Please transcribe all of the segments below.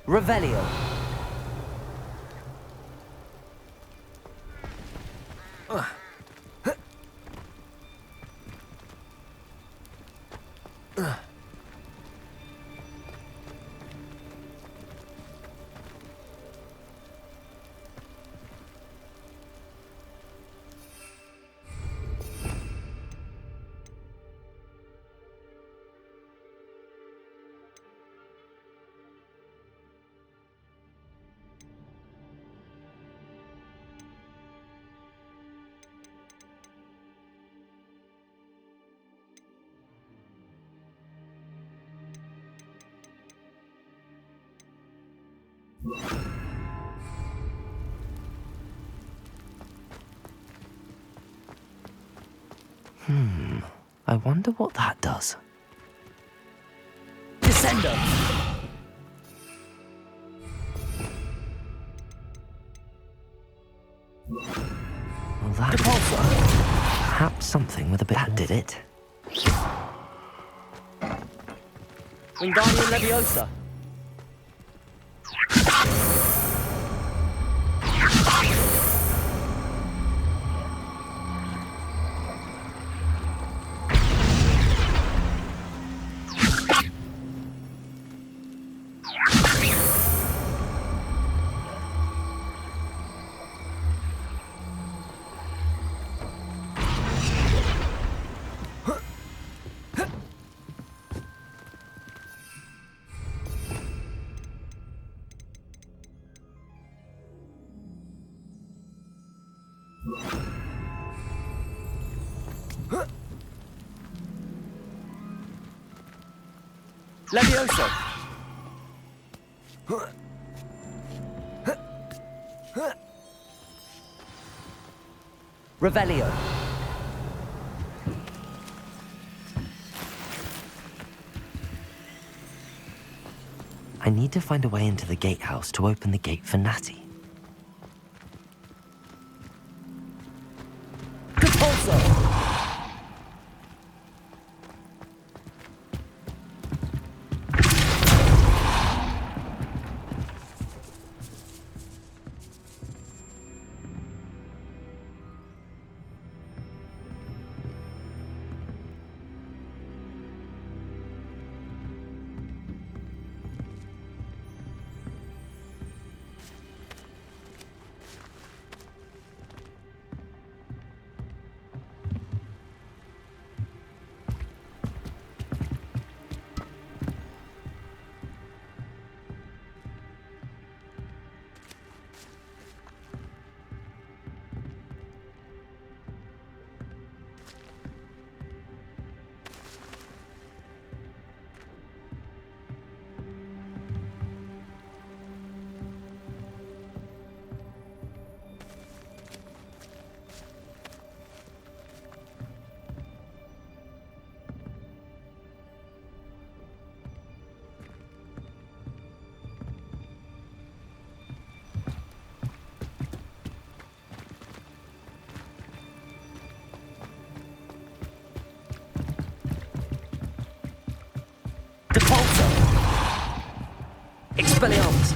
Revelio. I wonder what that does. Descendo. Well, that... Repulsor. Perhaps something with a bit... That did it. Wingardium Leviosa. Levioso. Revelio. I need to find a way into the gatehouse to open the gate for Natty. Repulsor. Repulsor. Expelliarmus.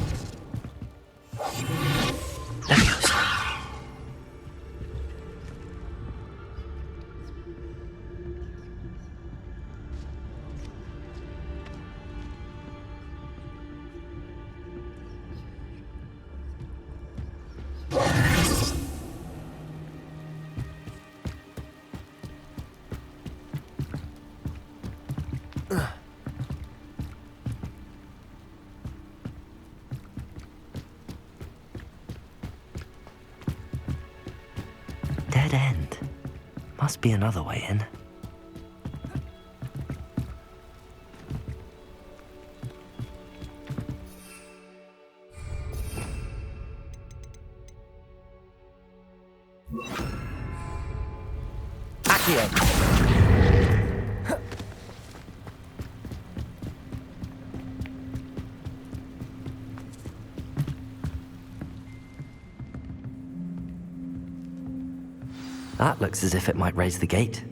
Leviosa. Dead end. Must be another way in. Accio. That looks as if it might raise the gate.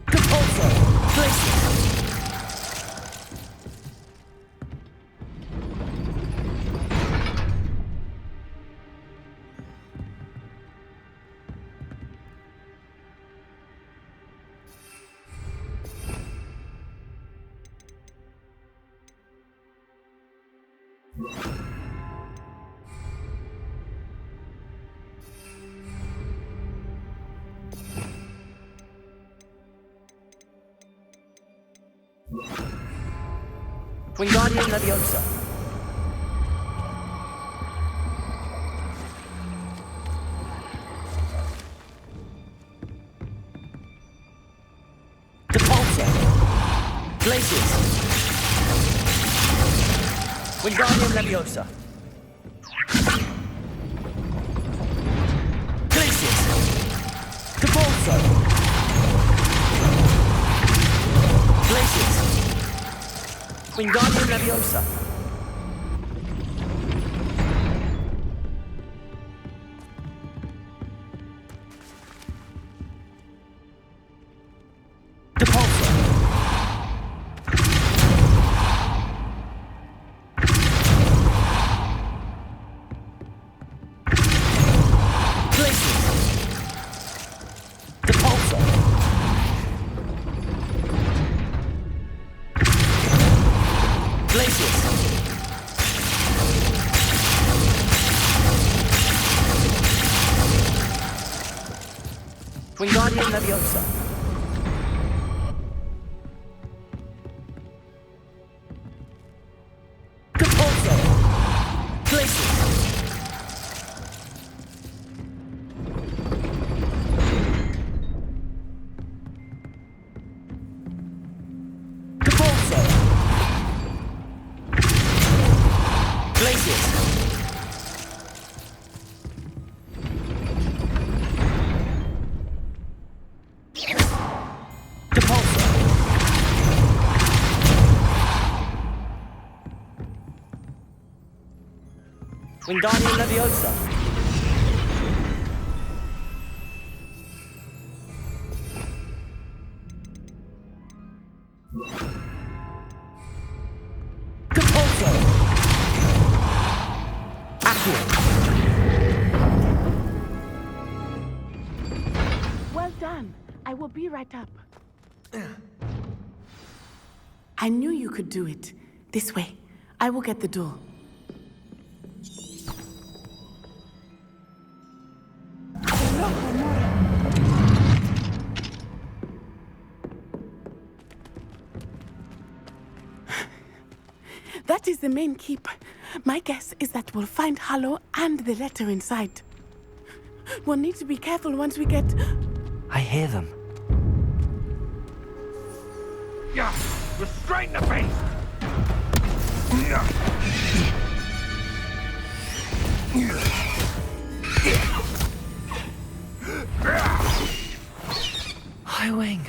Repulsor! Place it! Wingardium Leviosa. Repulsor. Glacius. Wingardium Leviosa. Glacius. Repulsor. Glacius. Wingardium Leviosa. Repulsor. Glacius. Repulsor. Glacius. Wingardium Leviosa. Repulsor. Glacius. Repulsor. Glacius. Repulsor. Wingardium Leviosa. Repulsor. Accio. Well done. I will be right up. I knew you could do it. This way. I will get the door. That is the main keep. My guess is that we'll find Hallow and the letter inside. We'll need to be careful once we get... I hear them. Yeah, restrain the beast! Highwing.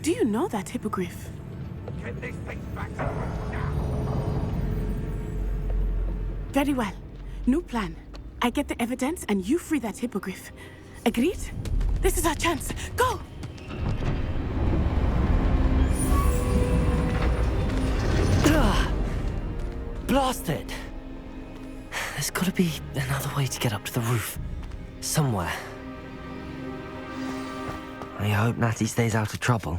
Do you know that hippogriff? Get these things back to work now! Very well. New plan. I get the evidence and you free that hippogriff. Agreed? This is our chance. Go! Blast it! There's gotta be another way to get up to the roof. Somewhere. I hope Natty stays out of trouble.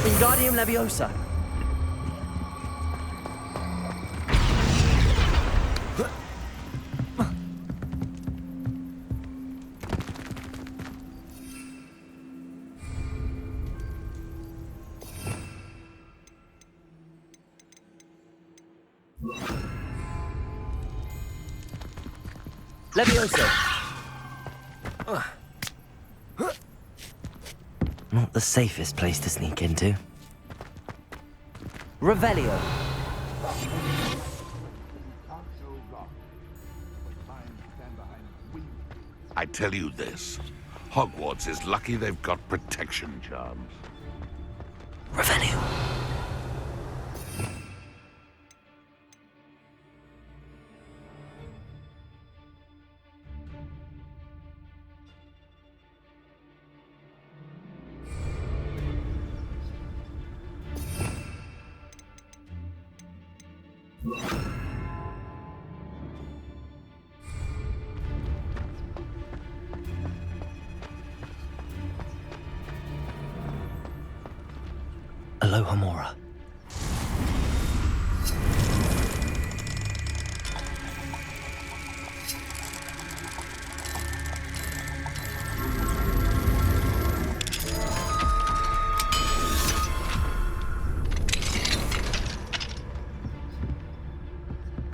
Wingardium Leviosa. Leviosa. Not the safest place to sneak into. Revelio. I tell you this, Hogwarts is lucky they've got protection charms. Revelio. Aloha Mora.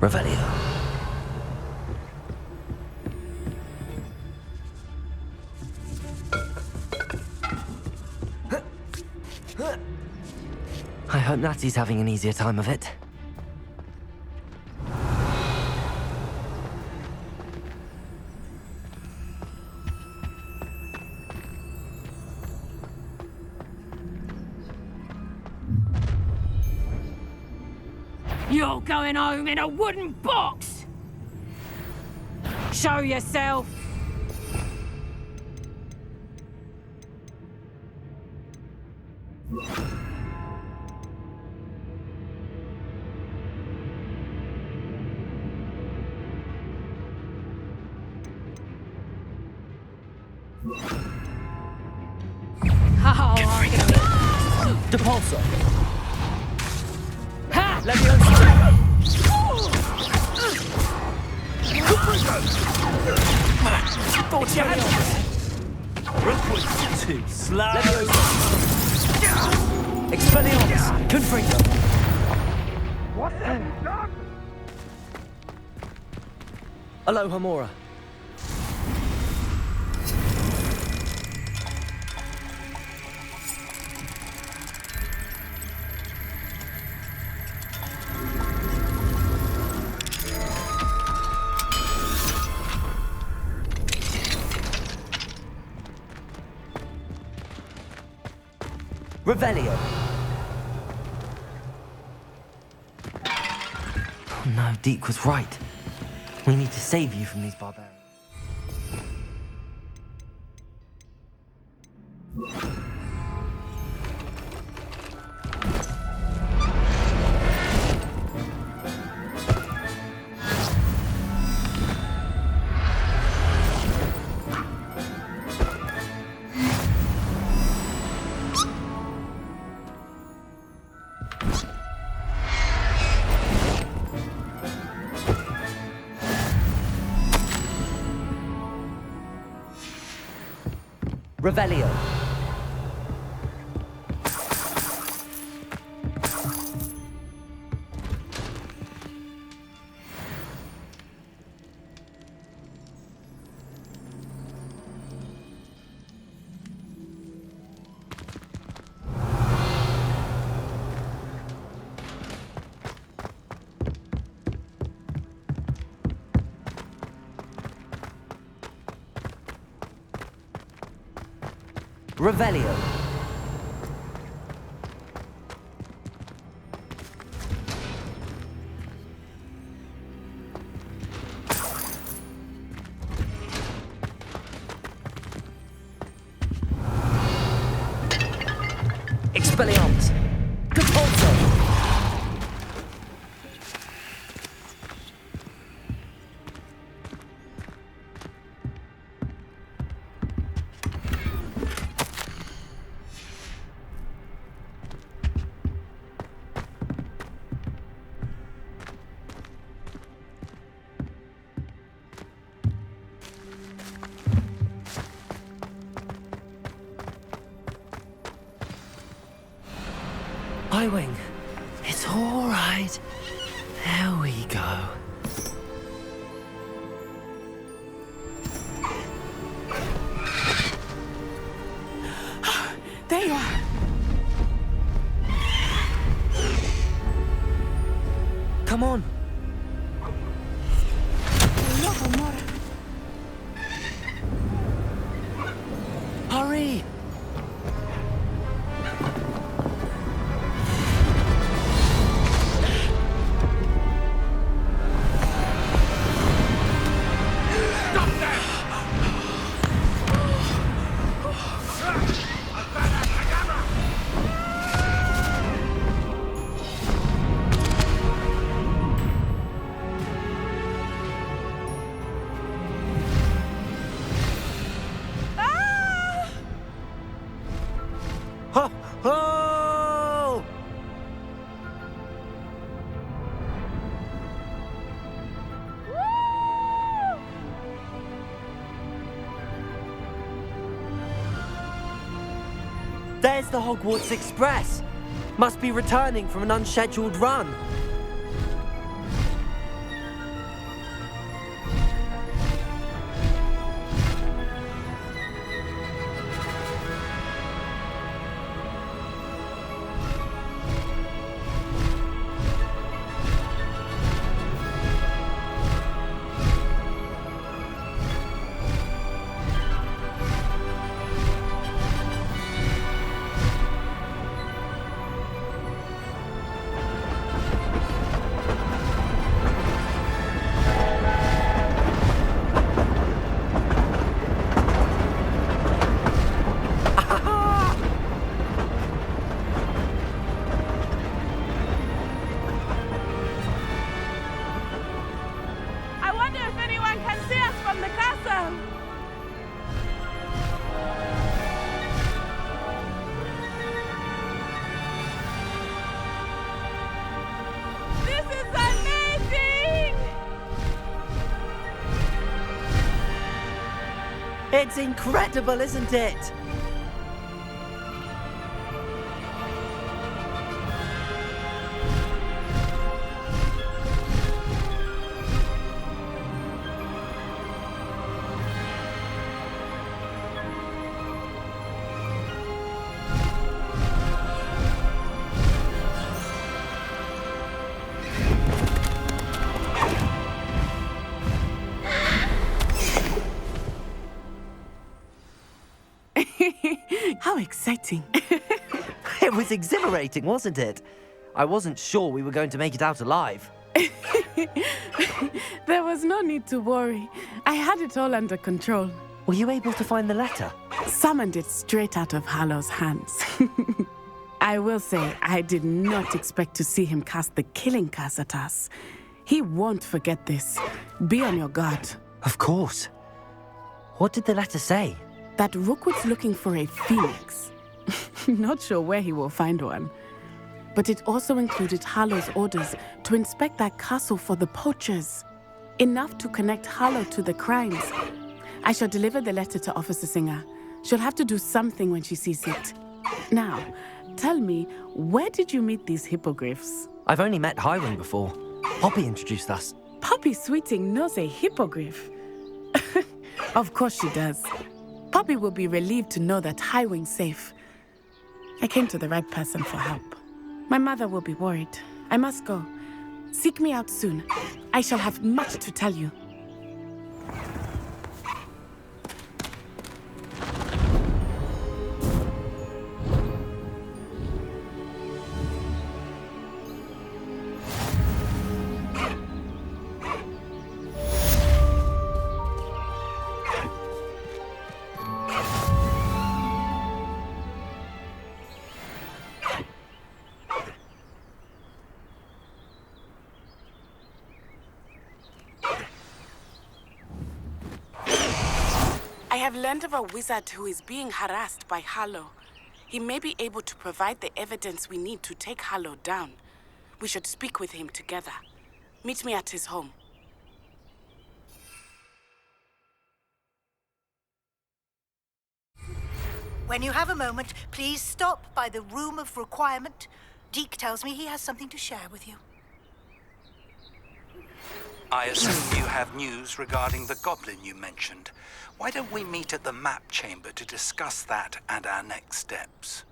Revelio. I hope Natty's having an easier time of it. You're going home in a wooden box! Show yourself! Oh, I'm gonna be... Depulso. Ha! Thought you had it. Too slow. Expelliarmus. Confringo. What the dog? Aloha Mora. Revelio. Oh no, Deke was right. We need to save you from these barbarians. Revelio. Revelio. Expelliarmus. Depulso. Highwing, it's all right. There we go. There you are. Come on. Lobo Mora. Hurry! Ho! Ho! There's the Hogwarts Express. Must be returning from an unscheduled run. I wonder if anyone can see us from the castle. This is amazing! It's incredible, isn't it? How exciting. It was exhilarating, wasn't it? I wasn't sure we were going to make it out alive. There was no need to worry. I had it all under control. Were you able to find the letter? Summoned it straight out of Hallow's hands. I will say, I did not expect to see him cast the killing curse at us. He won't forget this. Be on your guard. Of course. What did the letter say? That Rookwood's looking for a phoenix. Not sure where he will find one. But it also included Hallow's orders to inspect that castle for the poachers. Enough to connect Hallow to the crimes. I shall deliver the letter to Officer Singer. She'll have to do something when she sees it. Now, tell me, where did you meet these hippogriffs? I've only met Highwing before. Poppy introduced us. Poppy Sweeting knows a hippogriff. Of course she does. Poppy will be relieved to know that Highwing's safe. I came to the right person for help. My mother will be worried. I must go. Seek me out soon. I shall have much to tell you. I have learned of a wizard who is being harassed by Hallow. He may be able to provide the evidence we need to take Hallow down. We should speak with him together. Meet me at his home. When you have a moment, please stop by the Room of Requirement. Deke tells me he has something to share with you. I assume you have news regarding the goblin you mentioned. Why don't we meet at the map chamber to discuss that and our next steps?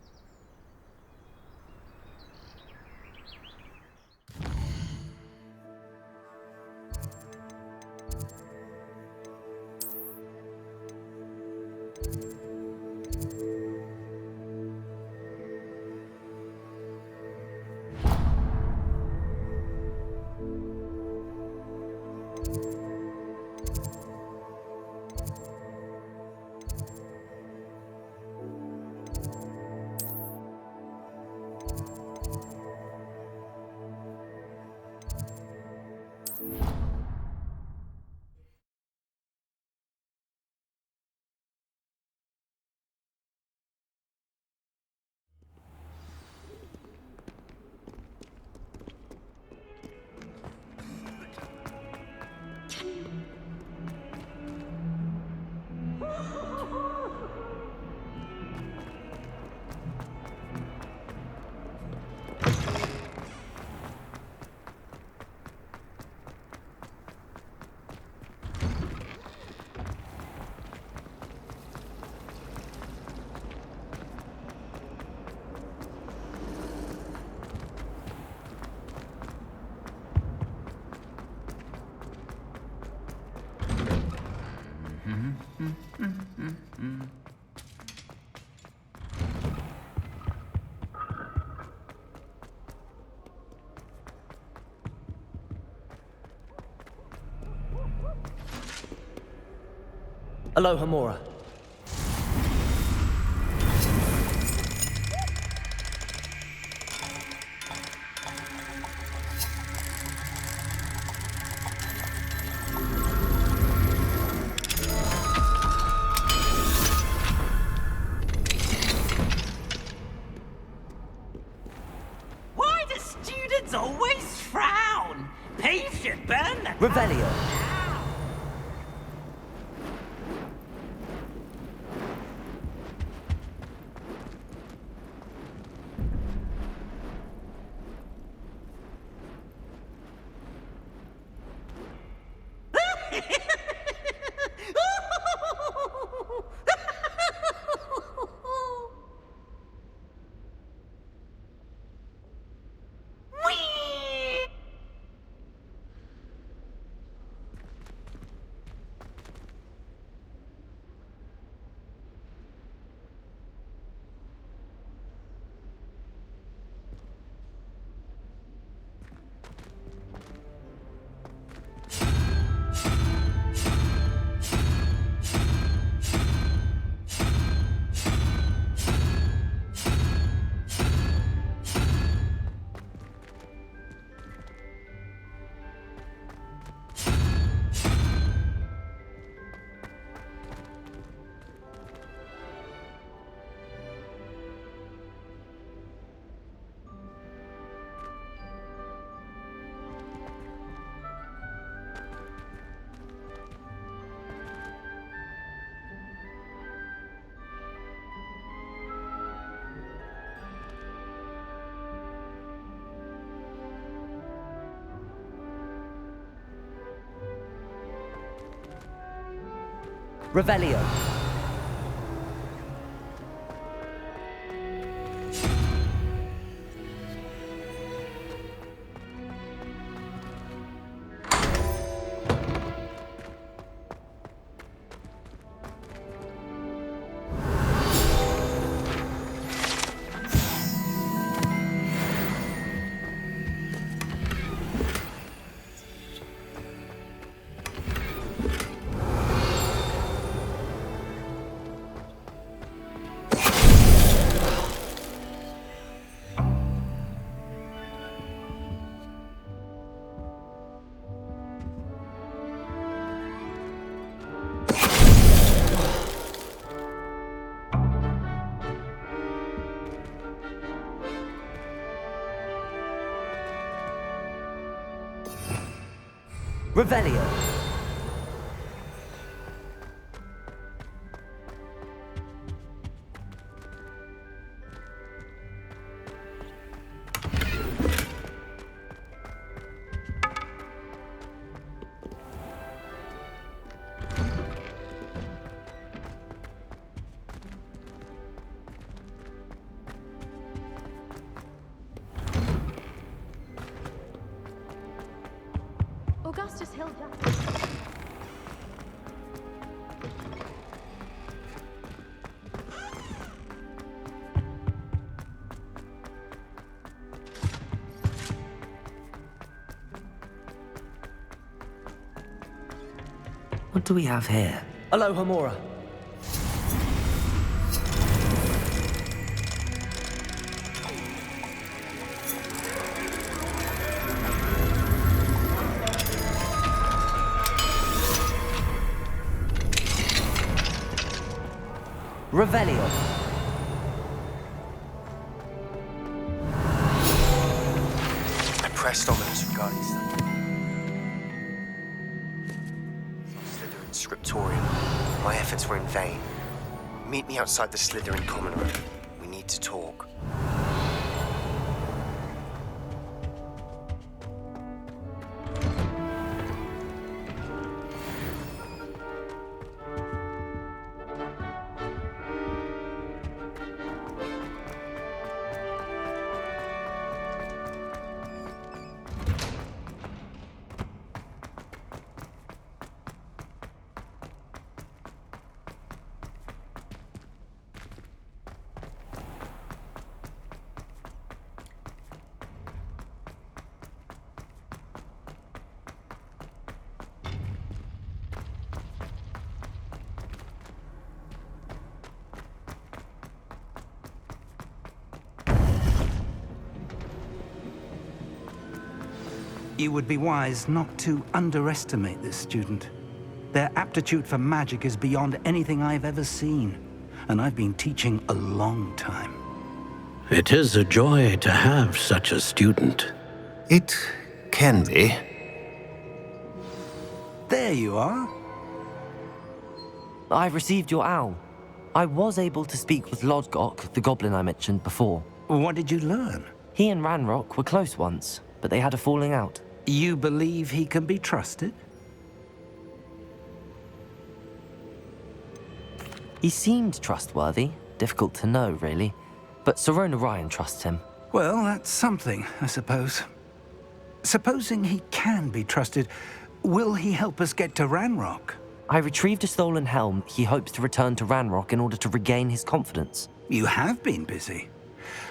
Aloha, Mora. Why do students always frown? Peace should burn the... Revelio. Revelio. Revelio. just Hill Jack. What do we have here? Hello, Hamora. Revelio. I pressed ominous regarding Slytherin scriptorium. My efforts were in vain. Meet me outside the Slytherin common room. We need to talk. You would be wise not to underestimate this student. Their aptitude for magic is beyond anything I've ever seen, and I've been teaching a long time. It is a joy to have such a student. It can be. There you are. I've received your owl. I was able to speak with Lodgok, the goblin I mentioned before. What did you learn? He and Ranrock were close once, but they had a falling out. You believe he can be trusted? He seemed trustworthy. Difficult to know, really. But Serona Ryan trusts him. Well, that's something, I suppose. Supposing he can be trusted, will he help us get to Ranrock? I retrieved a stolen helm he hopes to return to Ranrock in order to regain his confidence. You have been busy.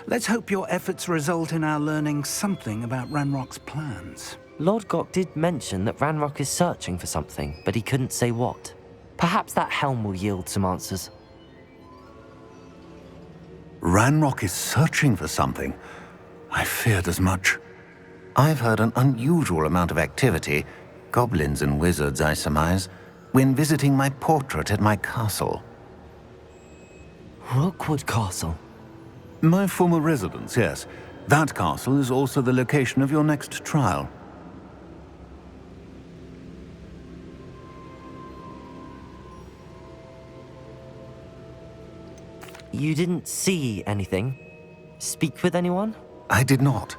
Let's hope your efforts result in our learning something about Ranrock's plans. Lodgok did mention that Ranrock is searching for something, but he couldn't say what. Perhaps that helm will yield some answers. Ranrock is searching for something. I feared as much. I've heard an unusual amount of activity, goblins and wizards, I surmise, when visiting my portrait at my castle. Rookwood Castle? My former residence, yes. That castle is also the location of your next trial. You didn't see anything? Speak with anyone? I did not.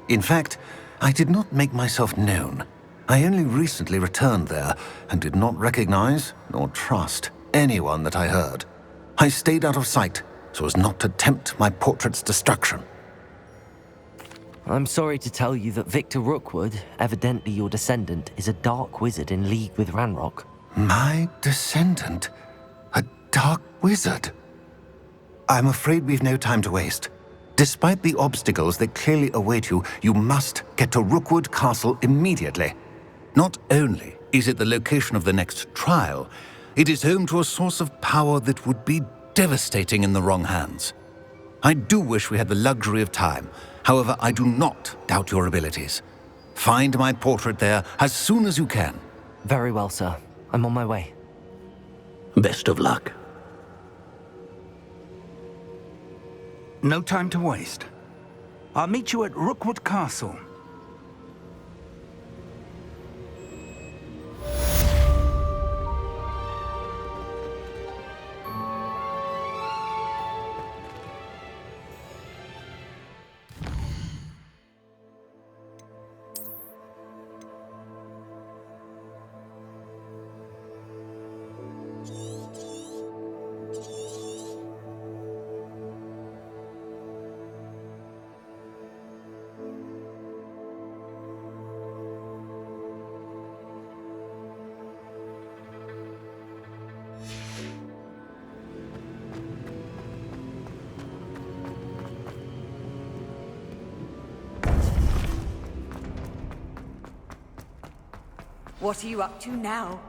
In fact, I did not make myself known. I only recently returned there and did not recognize nor trust anyone that I heard. I stayed out of sight so as not to tempt my portrait's destruction. I'm sorry to tell you that Victor Rookwood, evidently your descendant, is a dark wizard in league with Ranrock. My descendant? A dark wizard? I'm afraid we've no time to waste. Despite the obstacles that clearly await you, you must get to Rookwood Castle immediately. Not only is it the location of the next trial, it is home to a source of power that would be devastating in the wrong hands. I do wish we had the luxury of time. However, I do not doubt your abilities. Find my portrait there as soon as you can. Very well, sir. I'm on my way. Best of luck. No time to waste. I'll meet you at Rookwood Castle. What are you up to now?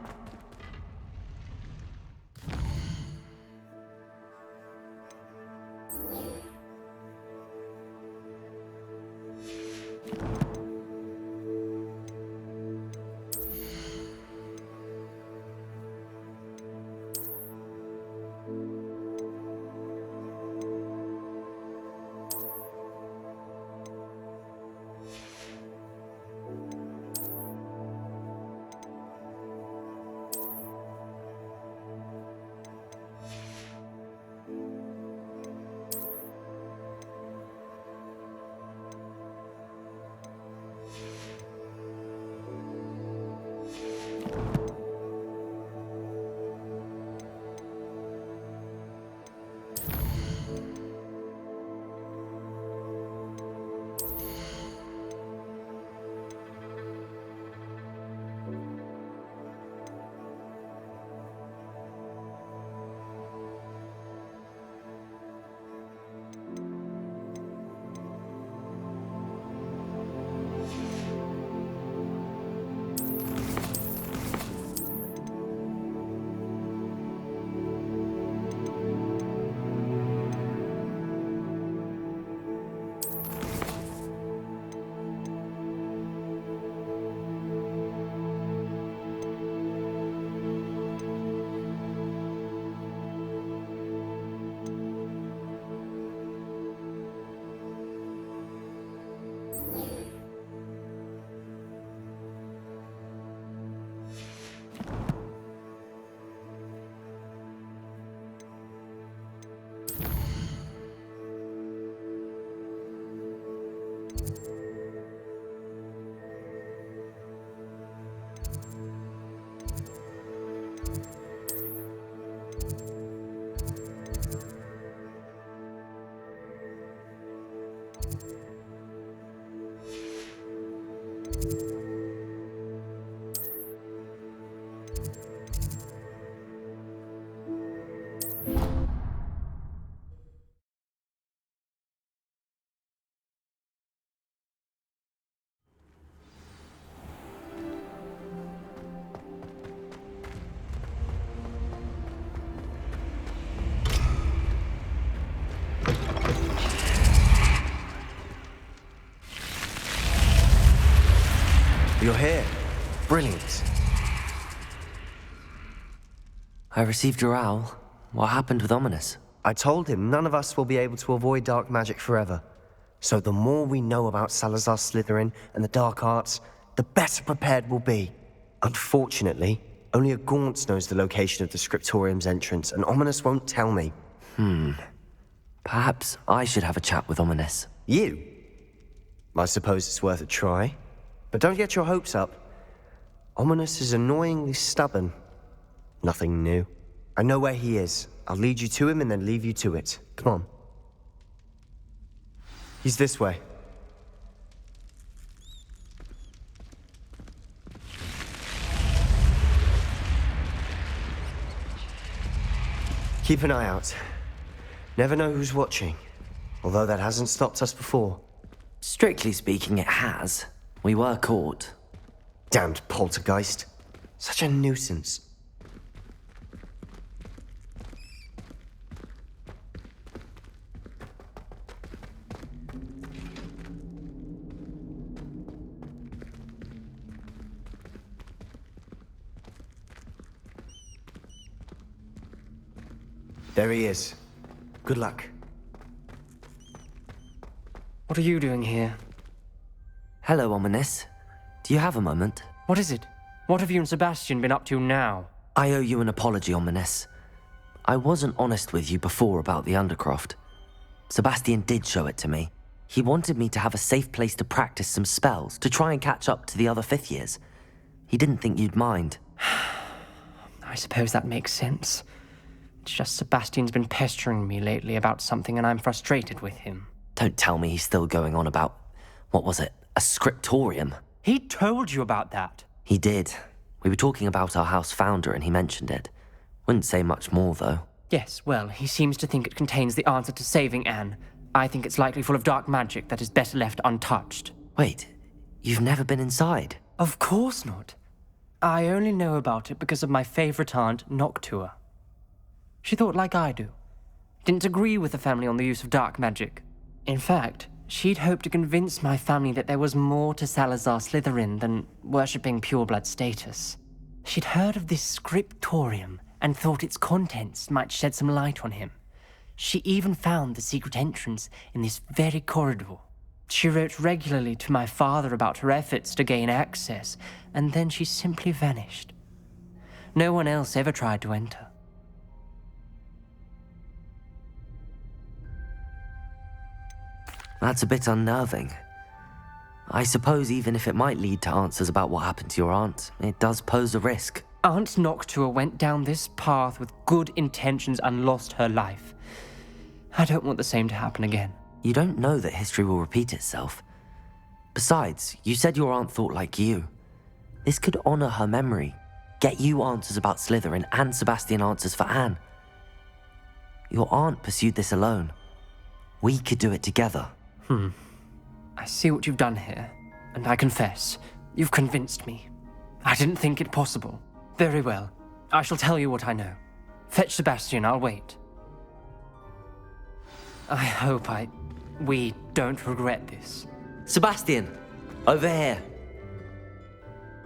You're here. Brilliant. I received your owl. What happened with Ominous? I told him none of us will be able to avoid dark magic forever. So the more we know about Salazar Slytherin and the dark arts, the better prepared we'll be. Unfortunately, only a Gaunt knows the location of the Scriptorium's entrance, and Ominous won't tell me. Perhaps I should have a chat with Ominous. You? I suppose it's worth a try. But don't get your hopes up. Ominous is annoyingly stubborn. Nothing new. I know where he is. I'll lead you to him and then leave you to it. Come on. He's this way. Keep an eye out. Never know who's watching. Although that hasn't stopped us before. Strictly speaking, it has. We were caught. Damned poltergeist. Such a nuisance. There he is. Good luck. What are you doing here? Hello, Ominous. Do you have a moment? What is it? What have you and Sebastian been up to now? I owe you an apology, Ominous. I wasn't honest with you before about the Undercroft. Sebastian did show it to me. He wanted me to have a safe place to practice some spells, to try and catch up to the other fifth years. He didn't think you'd mind. I suppose that makes sense. It's just Sebastian's been pestering me lately about something and I'm frustrated with him. Don't tell me he's still going on about, what was it, a scriptorium? He told you about that? He did. We were talking about our house founder and he mentioned it. Wouldn't say much more, though. Yes, well, he seems to think it contains the answer to saving Anne. I think it's likely full of dark magic that is better left untouched. Wait, you've never been inside? Of course not. I only know about it because of my favorite aunt, Noctua. She thought like I do. Didn't agree with the family on the use of dark magic. In fact, she'd hoped to convince my family that there was more to Salazar Slytherin than worshipping pureblood status. She'd heard of this scriptorium and thought its contents might shed some light on him. She even found the secret entrance in this very corridor. She wrote regularly to my father about her efforts to gain access, and then she simply vanished. No one else ever tried to enter. That's a bit unnerving. I suppose even if it might lead to answers about what happened to your aunt, it does pose a risk. Aunt Noctua went down this path with good intentions and lost her life. I don't want the same to happen again. You don't know that history will repeat itself. Besides, you said your aunt thought like you. This could honor her memory, get you answers about Slytherin, and Sebastian answers for Anne. Your aunt pursued this alone. We could do it together. I see what you've done here, and I confess, you've convinced me. I didn't think it possible. Very well. I shall tell you what I know. Fetch Sebastian, I'll wait. I hope we don't regret this. Sebastian, over here.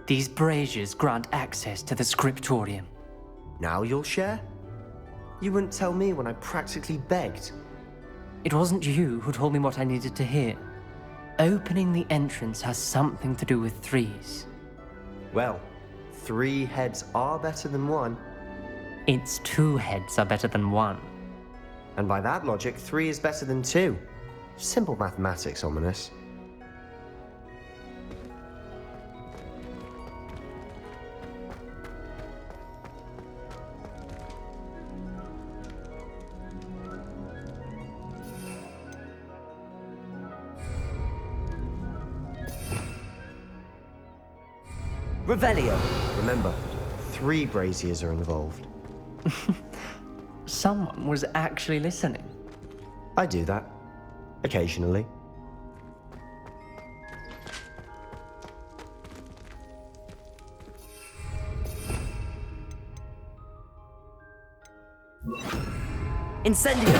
These braziers grant access to the scriptorium. Now you'll share? You wouldn't tell me when I practically begged. It wasn't you who told me what I needed to hear. Opening the entrance has something to do with threes. Well, 3 heads are better than 1. Its 2 heads are better than 1. And by that logic, 3 is better than 2. Simple mathematics, Ominous. Revelio. Remember, 3 braziers are involved. Someone was actually listening. I do that. Occasionally. Incendio!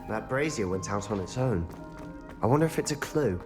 That brazier went out on its own. I wonder if it's a clue.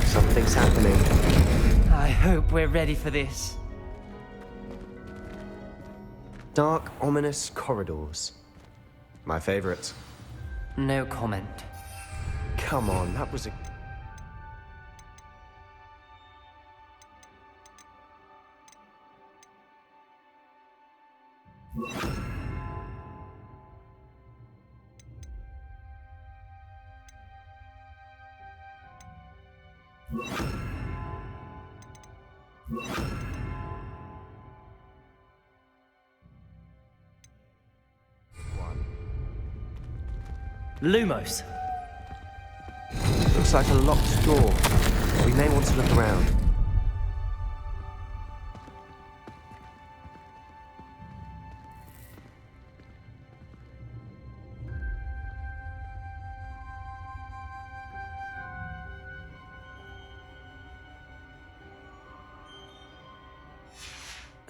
Something's happening. I hope we're ready for this. Dark, ominous corridors. My favorite. No comment. Come on, that was a... Lumos. Looks like a locked door. We may want to look around.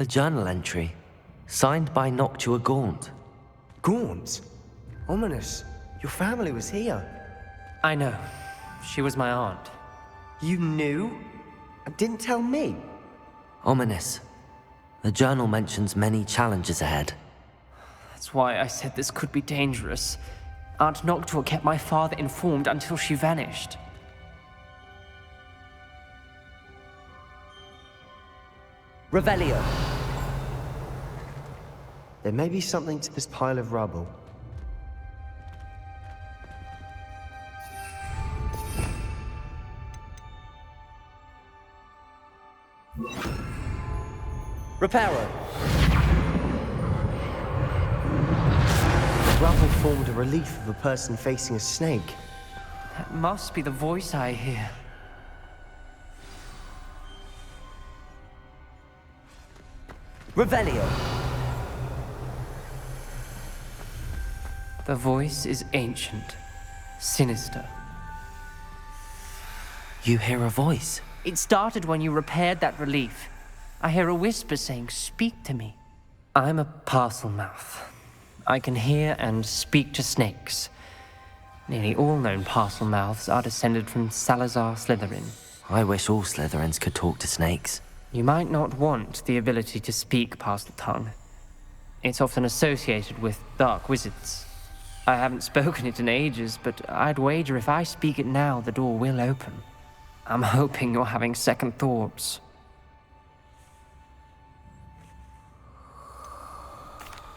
A journal entry, signed by Noctua Gaunt. Gaunt? Ominous. Your family was here. I know. She was my aunt. You knew? And didn't tell me? Ominous. The journal mentions many challenges ahead. That's why I said this could be dangerous. Aunt Noctua kept my father informed until she vanished. Revelio. There may be something to this pile of rubble. Reparo! The rubble formed a relief of a person facing a snake. That must be the voice I hear. Revelio! The voice is ancient, sinister. You hear a voice? It started when you repaired that relief. I hear a whisper saying, "Speak to me." I'm a parcel mouth. I can hear and speak to snakes. Nearly all known parcel mouths are descended from Salazar Slytherin. I wish all Slytherins could talk to snakes. You might not want the ability to speak parcel tongue. It's often associated with dark wizards. I haven't spoken it in ages, but I'd wager if I speak it now, the door will open. I'm hoping you're having second thoughts.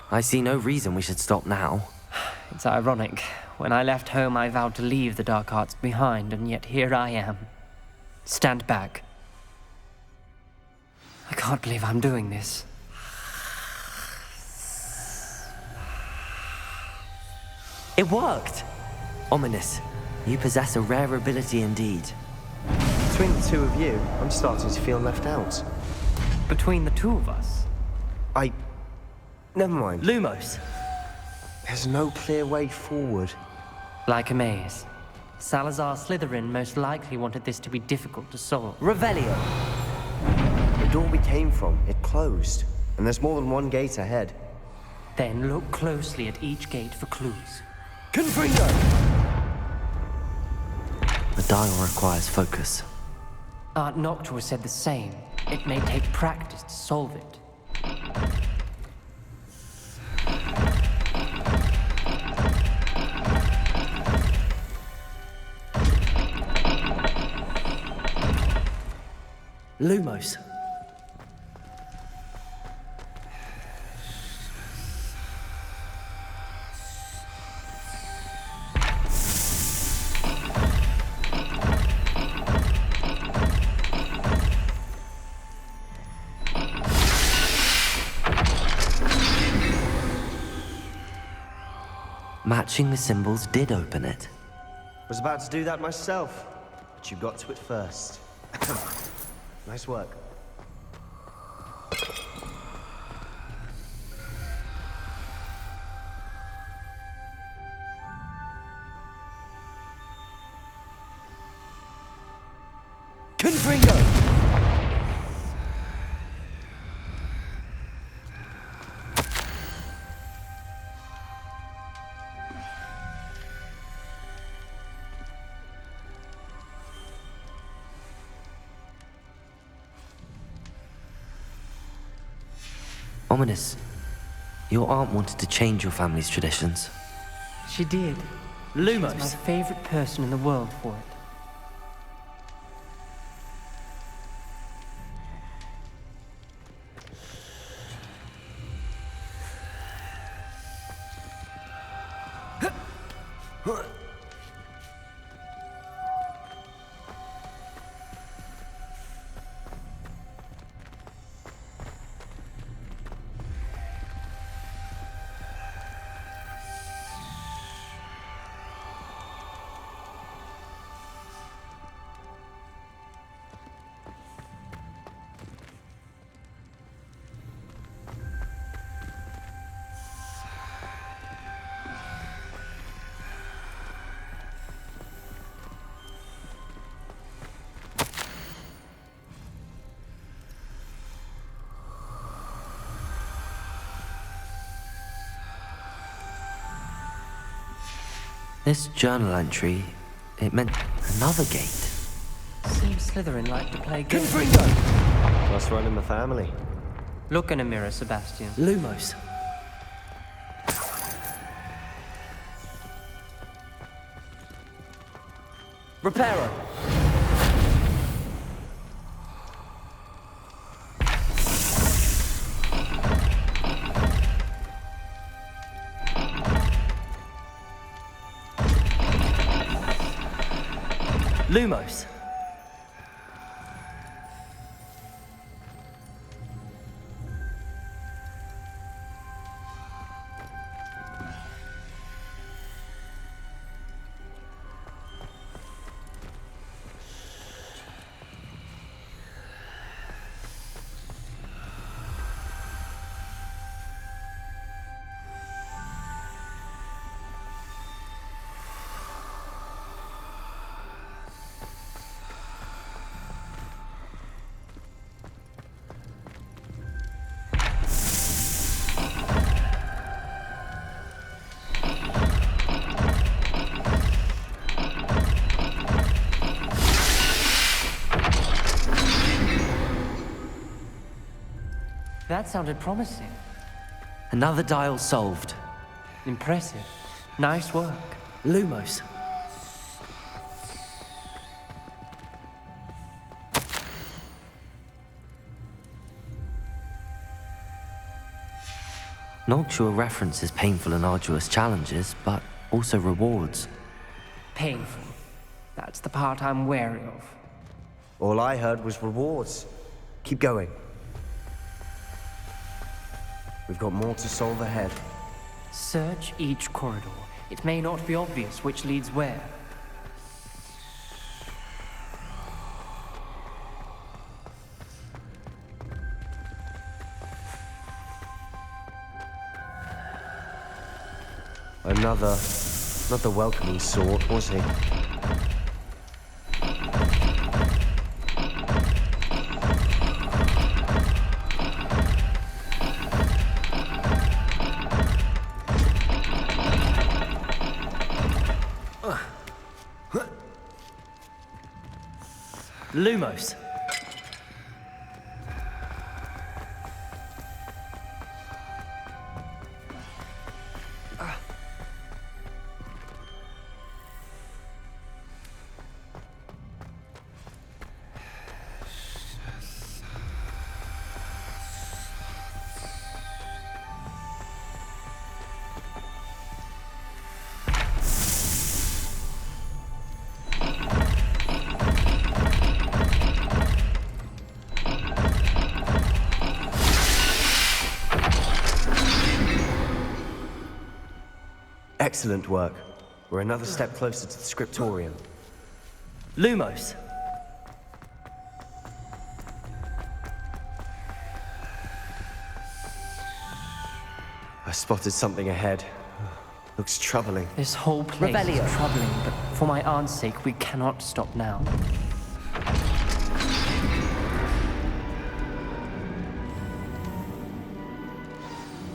I see no reason we should stop now. It's ironic. When I left home, I vowed to leave the dark arts behind, and yet here I am. Stand back. I can't believe I'm doing this. It worked! Ominous. You possess a rare ability indeed. Between the two of you, I'm starting to feel left out. Between the two of us? Never mind. Lumos! There's no clear way forward. Like a maze. Salazar Slytherin most likely wanted this to be difficult to solve. Revelio! The door we came from, it closed. And there's more than one gate ahead. Then look closely at each gate for clues. Confringo! The dial requires focus. Art Noctua said the same. It may take practice to solve it. Lumos. Matching the symbols did open it. Was about to do that myself, but you got to it first. Nice work. Confringo! Ominous. Your aunt wanted to change your family's traditions. She did. Lumos. She's my favorite person in the world for it. This journal entry, it meant another gate. Seems Slytherin like to play games. Confringo! Must run in the family. Look in a mirror, Sebastian. Lumos. Reparo! Lumos. That sounded promising. Another dial solved. Impressive. Nice work. Lumos. Noctua references painful and arduous challenges, but also rewards. Painful. That's the part I'm wary of. All I heard was rewards. Keep going. We've got more to solve ahead. Search each corridor. It may not be obvious which leads where. Not the welcoming sort, was he? Lumos. Excellent work. We're another step closer to the scriptorium. Lumos. I spotted something ahead. Looks troubling. This whole place Revelio. is troubling, but for my aunt's sake, we cannot stop now.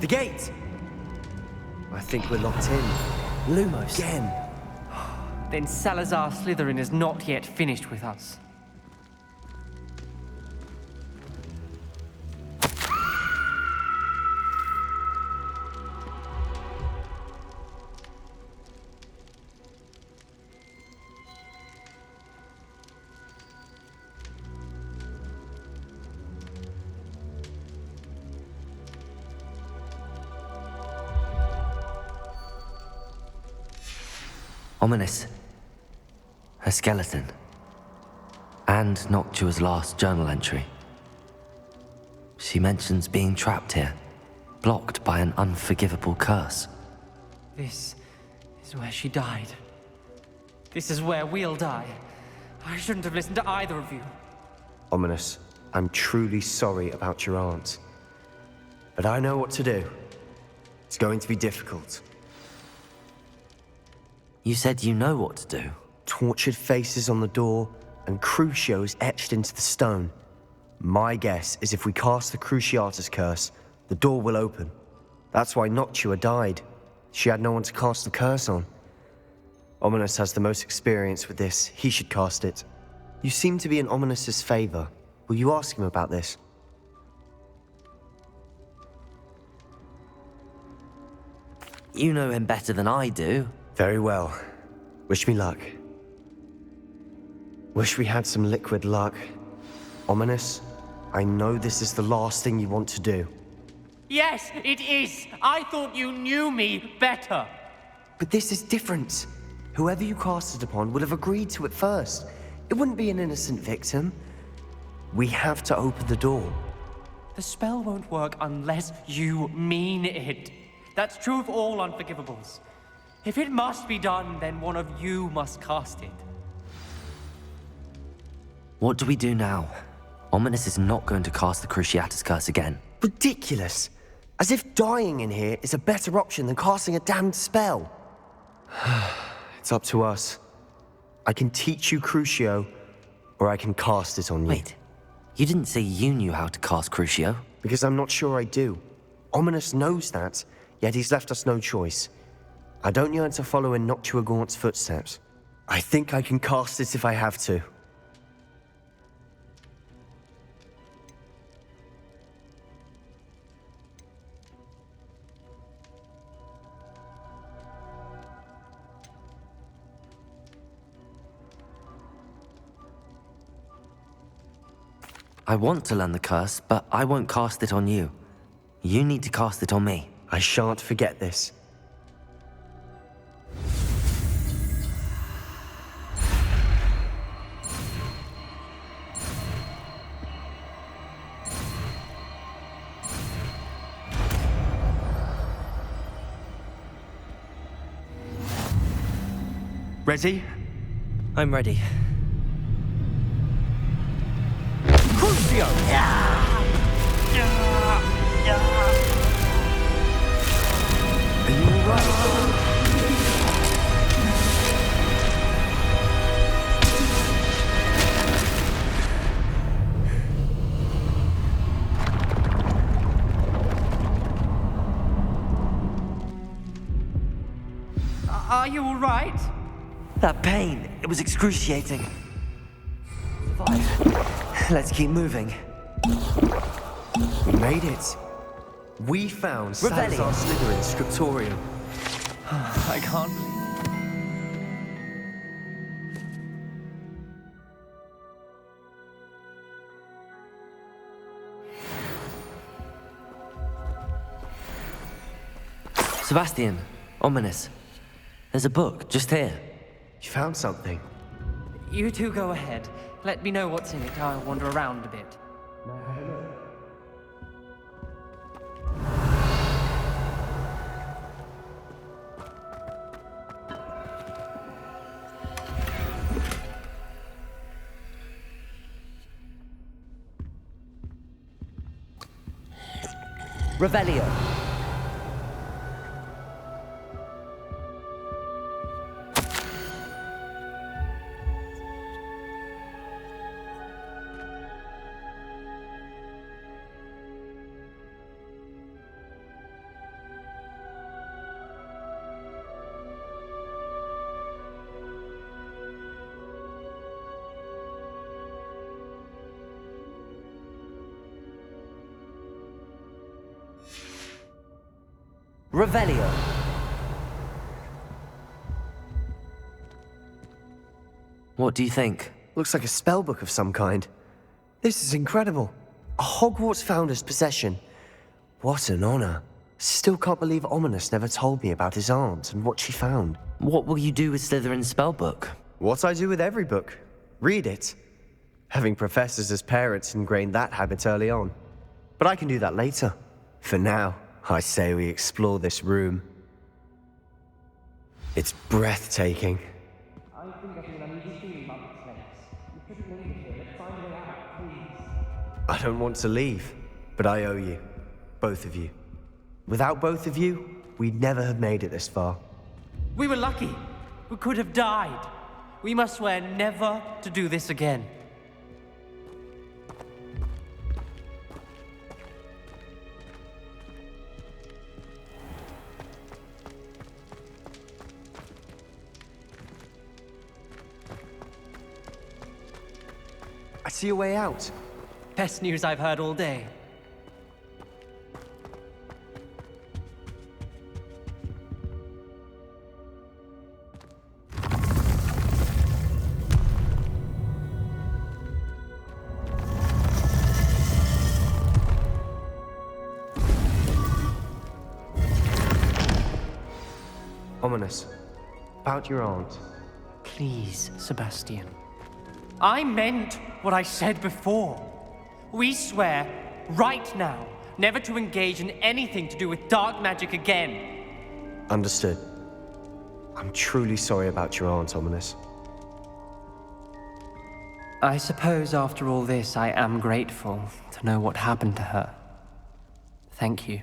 The gate! I think we're locked in. Lumos. Again. Then Salazar Slytherin is not yet finished with us. Ominous. Her skeleton. And Noctua's last journal entry. She mentions being trapped here, blocked by an unforgivable curse. This is where she died. This is where we'll die. I shouldn't have listened to either of you. Ominous, I'm truly sorry about your aunt. But I know what to do. It's going to be difficult. You said you know what to do. Tortured faces on the door and Crucios etched into the stone. My guess is if we cast the Cruciatus curse, the door will open. That's why Noctua died. She had no one to cast the curse on. Ominous has the most experience with this. He should cast it. You seem to be in Ominous's favor. Will you ask him about this? You know him better than I do. Very well. Wish me luck. Wish we had some liquid luck. Ominous, I know this is the last thing you want to do. Yes, it is. I thought you knew me better. But this is different. Whoever you cast it upon would have agreed to it first. It wouldn't be an innocent victim. We have to open the door. The spell won't work unless you mean it. That's true of all unforgivables. If it must be done, then one of you must cast it. What do we do now? Ominous is not going to cast the Cruciatus Curse again. Ridiculous. As if dying in here is a better option than casting a damned spell. It's up to us. I can teach you Crucio, or I can cast it on you. Wait, you didn't say you knew how to cast Crucio? Because I'm not sure I do. Ominous knows that, yet he's left us no choice. I don't yearn to follow in Noctua Gaunt's footsteps. I think I can cast it if I have to. I want to learn the curse, but I won't cast it on you. You need to cast it on me. I shan't forget this. Ready? I'm ready. Crucio! Are you alright? Are you all right? That pain, it was excruciating. Let's keep moving. We made it. We found Salazar Slytherin's scriptorium. I can't believe... Sebastian, Ominous. There's a book just here. You found something? You two go ahead. Let me know what's in it. I'll wander around a bit. Revelio. Revelio. What do you think? Looks like a spellbook of some kind. This is incredible. A Hogwarts founder's possession. What an honor. Still can't believe Ominous never told me about his aunt and what she found. What will you do with Slytherin's spellbook? What I do with every book. Read it. Having professors as parents ingrained that habit early on. But I can do that later. For now, I say we explore this room. It's breathtaking. I think I feel uneasy feeling about this place. You couldn't leave it here. Let's find a way out, please. I don't want to leave, but I owe you. Both of you. Without both of you, we'd never have made it this far. We were lucky. We could have died. We must swear never to do this again. I see a way out. Best news I've heard all day. Ominous. About your aunt. Please, Sebastian. I meant what I said before. We swear, right now, never to engage in anything to do with dark magic again. Understood. I'm truly sorry about your aunt, Ominous. I suppose after all this, I am grateful to know what happened to her. Thank you.